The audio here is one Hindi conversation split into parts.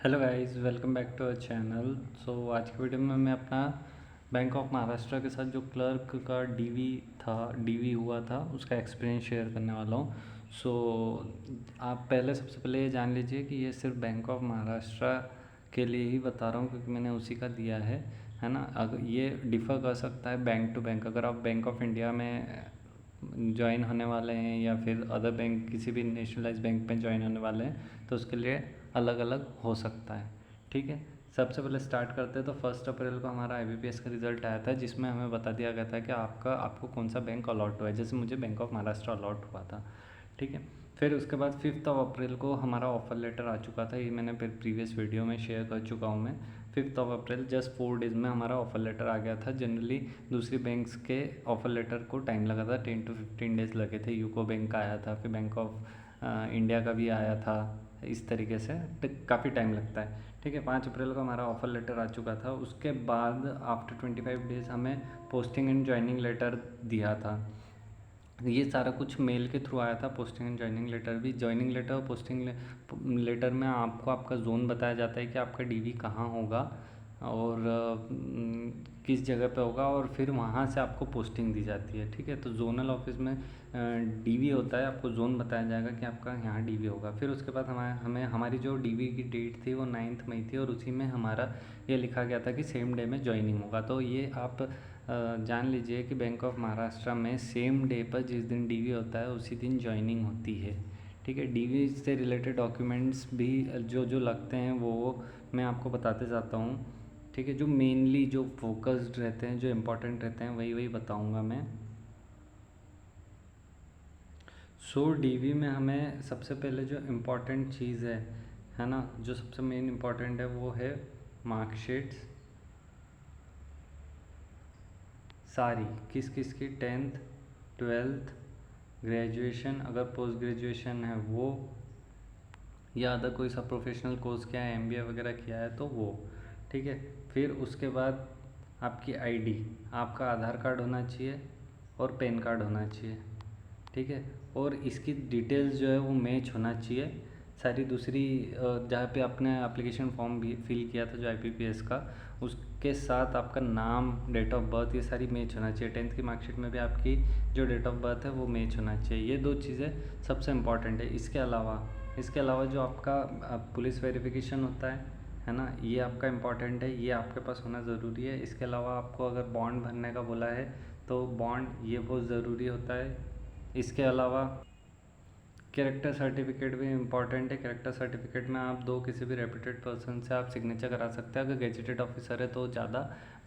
Hello guys, welcome back to our channel. आज की वीडियो में मैं अपना बैंक ऑफ महाराष्ट्र के साथ जो क्लर्क का डीवी हुआ था उसका एक्सपीरियंस शेयर करने वाला हूँ। आप सबसे पहले ये जान लीजिए कि ये सिर्फ बैंक ऑफ महाराष्ट्र के लिए ही बता रहा हूँ क्योंकि मैंने उसी का दिया है ना। अगर ये डिफ़र कर सकता है बैंक टू बैंक, अगर आप बैंक ऑफ इंडिया में ज्वाइन होने वाले हैं या फिर अदर बैंक किसी भी नेशनलाइज बैंक में ज्वाइन होने वाले हैं तो उसके लिए अलग अलग हो सकता है। ठीक है, सबसे पहले स्टार्ट करते हैं। तो 1 अप्रैल को हमारा IBPS का रिज़ल्ट आया था जिसमें हमें बता दिया गया था कि आपको कौन सा बैंक अलॉट हुआ है। जैसे मुझे बैंक ऑफ महाराष्ट्र अलॉट हुआ था। ठीक है, फिर उसके बाद 5 अप्रैल को हमारा ऑफ़र लेटर आ चुका था। ये मैंने प्रीवियस वीडियो में शेयर कर चुका हूँ मैं। 5 अप्रैल जस्ट 4 डेज़ में हमारा ऑफ़र लेटर आ गया था। जनरली दूसरी बैंक्स के ऑफ़र लेटर को टाइम लगा था, 10 to 15 डेज़ लगे थे। यूको बैंक का आया था, फिर बैंक ऑफ इंडिया का भी आया था। इस तरीके से काफ़ी टाइम लगता है। ठीक है, 5 अप्रैल को हमारा ऑफ़र लेटर आ चुका था। उसके बाद आफ्टर 25 डेज़ हमें पोस्टिंग एंड ज्वाइनिंग लेटर दिया था। ये सारा कुछ मेल के थ्रू आया था। पोस्टिंग एंड ज्वाइनिंग लेटर भी, ज्वाइनिंग लेटर और पोस्टिंग लेटर में आपको आपका जोन बताया जाता है कि आपका डीवी कहाँ होगा और किस जगह पे होगा, और फिर वहाँ से आपको पोस्टिंग दी जाती है। ठीक है, तो जोनल ऑफिस में डीवी होता है, आपको जोन बताया जाएगा कि आपका यहाँ डीवी होगा। फिर उसके बाद हमें हमारी जो डीवी की डेट थी वो 9 मई थी और उसी में हमारा ये लिखा गया था कि सेम डे में ज्वाइनिंग होगा। तो ये आप जान लीजिए कि बैंक ऑफ महाराष्ट्र में सेम डे पर जिस दिन डीवी होता है उसी दिन ज्वाइनिंग होती है। ठीक है, डीवी से रिलेटेड डॉक्यूमेंट्स भी जो जो लगते हैं वो मैं आपको बताते जाता हूँ। ठीक है, जो मेनली जो फोकस्ड रहते हैं, जो इम्पोर्टेंट रहते हैं, वही बताऊँगा मैं। डीवी में हमें सबसे पहले जो इम्पोर्टेंट चीज़ है ना, जो सबसे मेन इम्पोर्टेंट है वो है मार्कशीट्स सारी, किस किस की, 10th 12th, ग्रेजुएशन अगर पोस्ट ग्रेजुएशन है वो, या अदर कोई सा प्रोफेशनल कोर्स किया है, MBA वगैरह किया है तो वो। ठीक है, फिर उसके बाद आपकी ID, आपका आधार कार्ड होना चाहिए और पैन कार्ड होना चाहिए। ठीक है, और इसकी डिटेल्स जो है वो मैच होना चाहिए सारी दूसरी जहाँ पे आपने एप्लीकेशन फॉर्म भी फिल किया था जो IBPS का, उसके साथ आपका नाम, डेट ऑफ बर्थ, ये सारी मैच होना चाहिए। 10th की मार्कशीट में भी आपकी जो डेट ऑफ बर्थ है वो मैच होना चाहिए। ये दो चीज़ें सबसे इम्पॉर्टेंट है। इसके अलावा जो आपका पुलिस वेरिफिकेशन होता है ना, ये आपका इम्पॉर्टेंट है, ये आपके पास होना ज़रूरी है। इसके अलावा आपको अगर बॉन्ड भरने का बोला है तो बॉन्ड ये बहुत ज़रूरी होता है। इसके अलावा कैरेक्टर सर्टिफिकेट भी इम्पॉर्टेंट है। कैरेक्टर सर्टिफिकेट में आप किसी भी रेप्यूटेड पर्सन से आप सिग्नेचर करा सकते हैं। अगर गेजेटेड ऑफिसर है तो ज़्यादा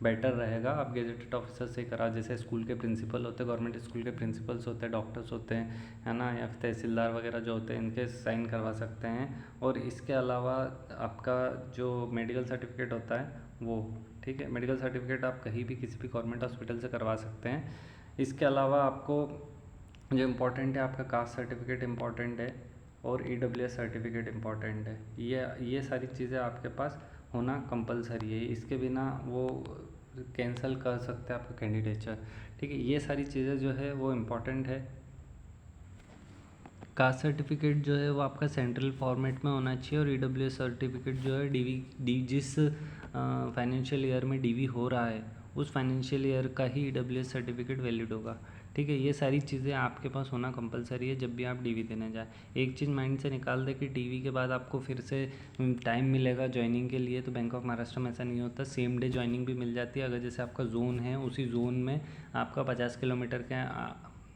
बेटर रहेगा, आप गेजेटेड ऑफिसर से करा। जैसे स्कूल के प्रिंसिपल होते हैं, गवर्नमेंट स्कूल के प्रिंसिपल्स होते हैं, डॉक्टर्स होते हैं, है ना, या फिर तहसीलदार वगैरह जो होते हैं, इनके साइन करवा सकते हैं। और इसके अलावा आपका जो मेडिकल सर्टिफिकेट होता है वो, ठीक है, मेडिकल सर्टिफिकेट आप कहीं भी किसी भी गवर्नमेंट हॉस्पिटल से करवा सकते हैं। इसके अलावा आपको जो इम्पोर्टेंट है, आपका कास्ट सर्टिफिकेट इम्पॉर्टेंट है और EWS सर्टिफिकेट इम्पॉर्टेंट है। ये सारी चीज़ें आपके पास होना कंपलसरी है, इसके बिना वो कैंसिल कर सकते हैं आपका कैंडिडेचर। ठीक है, ये सारी चीज़ें जो है वो इम्पॉर्टेंट है। कास्ट सर्टिफिकेट जो है वो आपका सेंट्रल फॉर्मेट में होना चाहिए और EWS सर्टिफिकेट जो है जिस फाइनेंशियल ईयर में डीवी हो रहा है उस फाइनेंशियल ईयर का ही EWS सर्टिफिकेट वैलिड होगा। ठीक है, ये सारी चीज़ें आपके पास होना कंपलसरी है जब भी आप डीवी देने जाए। एक चीज़ माइंड से निकाल दे कि डीवी के बाद आपको फिर से टाइम मिलेगा ज्वाइनिंग के लिए, तो बैंक ऑफ महाराष्ट्र में ऐसा नहीं होता। सेम डे ज्वाइनिंग भी मिल जाती है। अगर जैसे आपका जोन है, उसी जोन में आपका 50 किलोमीटर के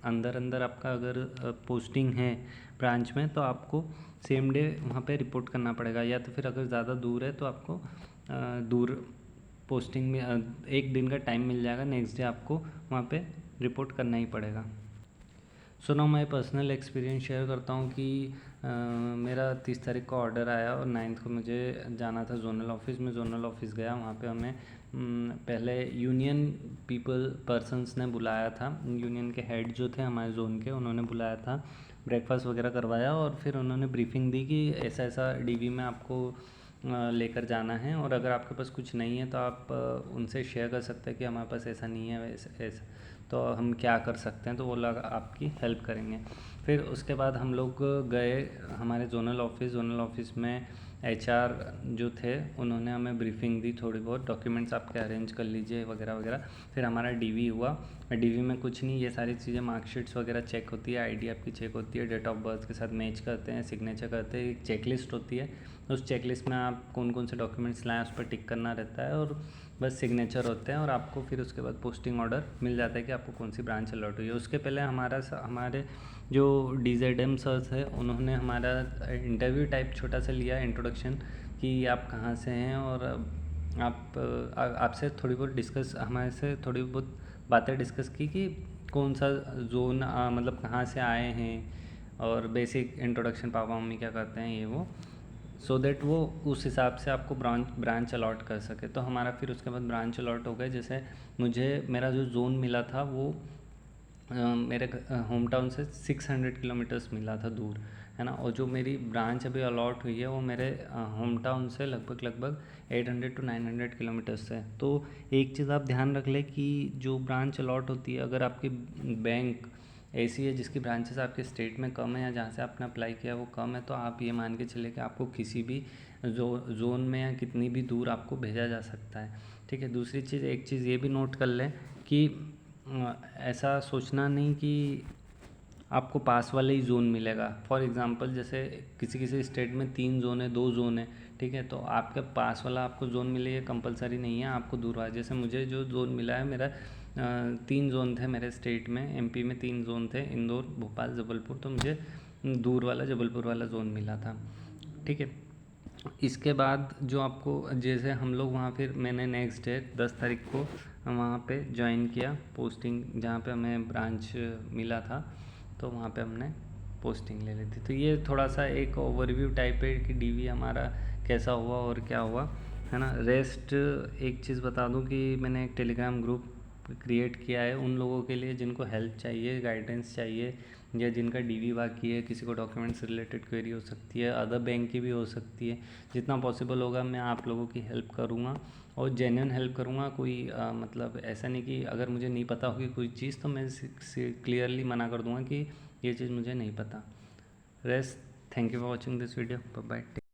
अंदर आपका अगर पोस्टिंग है ब्रांच में, तो आपको सेम डे वहाँ पे रिपोर्ट करना पड़ेगा। या तो फिर अगर ज़्यादा दूर है तो आपको दूर पोस्टिंग में 1 दिन का टाइम मिल जाएगा, नेक्स्ट डे आपको वहाँ पे रिपोर्ट करना ही पड़ेगा। नाउ मैं पर्सनल एक्सपीरियंस शेयर करता हूँ कि मेरा 30 तारीख को ऑर्डर आया और 9th को मुझे जाना था जोनल ऑफिस में। जोनल ऑफिस गया, वहाँ पे हमें पहले यूनियन पर्सन्स ने बुलाया था। यूनियन के हेड जो थे हमारे जोन के, उन्होंने बुलाया था, ब्रेकफास्ट वगैरह करवाया और फिर उन्होंने ब्रीफिंग दी कि ऐसा ऐसा डीवी में आपको लेकर जाना है, और अगर आपके पास कुछ नहीं है तो आप उनसे शेयर कर सकते हैं कि हमारे पास ऐसा नहीं है, ऐसा तो हम क्या कर सकते हैं, तो वो लोग आपकी हेल्प करेंगे। फिर उसके बाद हम लोग गए हमारे जोनल ऑफिस में एचआर जो थे उन्होंने हमें ब्रीफिंग दी, थोड़ी बहुत डॉक्यूमेंट्स आपके अरेंज कर लीजिए वगैरह वगैरह। फिर हमारा डीवी हुआ। डीवी में कुछ नहीं, ये सारी चीज़ें मार्कशीट्स वगैरह चेक होती है, आईडी आपकी चेक होती है, डेट ऑफ बर्थ के साथ मैच करते हैं, सिग्नेचर करते हैं, एक चेकलिस्ट होती है। उस चेकलिस्ट में आप कौन कौन से डॉक्यूमेंट्स लाएँ उस पर टिक करना रहता है, और बस सिग्नेचर होते हैं, और आपको फिर उसके बाद पोस्टिंग ऑर्डर मिल जाता है कि आपको कौन सी ब्रांच अलॉट हुई है। उसके पहले हमारे जो DZM सर थे उन्होंने हमारा इंटरव्यू टाइप छोटा सा लिया, इंट्रोडक्शन, कि आप कहाँ से हैं, और आपसे थोड़ी बहुत हमारे से थोड़ी बहुत बातें डिस्कस की कि कौन सा जोन, मतलब कहाँ से आए हैं, और बेसिक इंट्रोडक्शन, पापा मम्मी क्या करते हैं, ये वो, सो दैट वो उस हिसाब से आपको ब्रांच अलॉट कर सके। तो हमारा फिर उसके बाद ब्रांच अलॉट हो गए। जैसे मुझे मेरा जो जोन मिला था वो मेरे होम टाउन से 600 किलोमीटर्स मिला था दूर, है ना। और जो मेरी ब्रांच अभी अलॉट हुई है वो मेरे होम टाउन से लगभग 800 to 900 किलोमीटर्स है। तो एक चीज़ आप ध्यान रख लें कि जो ब्रांच अलॉट होती है, अगर आपकी बैंक ऐसी है जिसकी ब्रांचेस आपके स्टेट में कम है, या जहाँ से आपने अप्लाई किया वो कम है, तो आप ये मान के चले कि आपको किसी भी जोन में या कितनी भी दूर आपको भेजा जा सकता है, ठीक है। दूसरी चीज़, एक चीज़ ये भी नोट कर लें कि ऐसा सोचना नहीं कि आपको पास वाले ही जोन मिलेगा। फॉर एग्ज़ाम्पल, जैसे किसी किसी स्टेट में 3 जोन है, 2 जोन है, ठीक है, तो आपके पास वाला आपको जोन मिले ये कंपलसरी नहीं है, आपको दूर वाला। जैसे मुझे जो जोन मिला है, मेरा 3 जोन थे मेरे स्टेट में, MP में 3 जोन थे, इंदौर, भोपाल, जबलपुर, तो मुझे दूर वाला जबलपुर वाला जोन मिला था, ठीक है। इसके बाद जो आपको, जैसे हम लोग वहाँ, फिर मैंने नेक्स्ट डे 10 तारीख को वहाँ पे ज्वाइन किया, पोस्टिंग जहाँ पे हमें ब्रांच मिला था, तो वहाँ पे हमने पोस्टिंग ले ली थी। तो ये थोड़ा सा एक ओवरव्यू टाइप है कि DV हमारा कैसा हुआ और क्या हुआ, है ना। रेस्ट एक चीज़ बता दूँ कि मैंने एक टेलीग्राम ग्रुप क्रिएट किया है उन लोगों के लिए जिनको हेल्प चाहिए, गाइडेंस चाहिए, या जिनका DV बाकी है, किसी को डॉक्यूमेंट्स रिलेटेड क्वेरी हो सकती है, अदर बैंक की भी हो सकती है। जितना पॉसिबल होगा मैं आप लोगों की हेल्प करूँगा, और जेन्युइन हेल्प करूँगा। कोई मतलब ऐसा नहीं कि अगर मुझे नहीं पता होगी कोई चीज़ तो मैं क्लियरली मना कर दूँगा कि ये चीज़ मुझे नहीं पता। Rest, thank you for watching this video, bye bye.